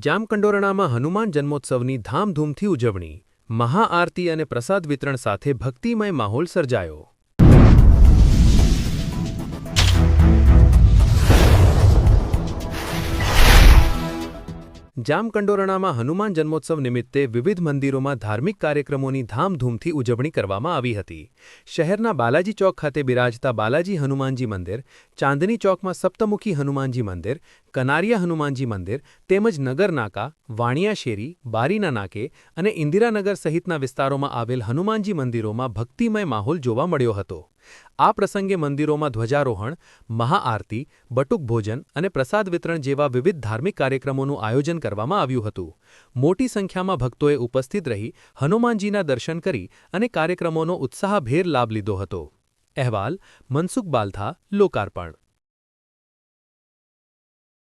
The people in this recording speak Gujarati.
જામકંડોરણામાં હનુમાન જન્મોત્સવની ધામધૂમથી ઉજવણી, મહાઆરતી અને પ્રસાદ વિતરણ સાથે ભક્તિમય માહોલ સર્જાયો. જામકંડોરણામાં હનુમાન જન્મોત્સવ નિમિત્તે વિવિધ મંદિરોમાં ધાર્મિક કાર્યક્રમોની ધામધૂમથી ઉજવણી કરવામાં આવી હતી. શહેરના બાલાજી ચોક ખાતે બિરાજતા બાલાજી હનુમાનજી મંદિર, ચાંદની ચોકમાં સપ્તમુખી હનુમાનજી મંદિર, કનારિયા હનુમાનજી મંદિર તેમજ નગરનાકા, વાણિયા શેરી, બારીના નાકે અને ઇન્દિરાનગર સહિતના વિસ્તારોમાં આવેલ હનુમાનજી મંદિરોમાં ભક્તિમય માહોલ જોવા મળ્યો હતો. આ પ્રસંગે મંદિરોમાં ધ્વજારોહણ, મહાઆરતી, બટુક ભોજન અને પ્રસાદ વિતરણ જેવા વિવિધ ધાર્મિક કાર્યક્રમોનું આયોજન કરવામાં આવ્યું હતું. મોટી સંખ્યામાં ભક્તોએ ઉપસ્થિત રહી હનુમાનજીના દર્શન કરી અને કાર્યક્રમોનો ઉત્સાહભેર લાભ લીધો હતો. અહેવાલ મનસુખ બાલથા, લોકાર્પણ.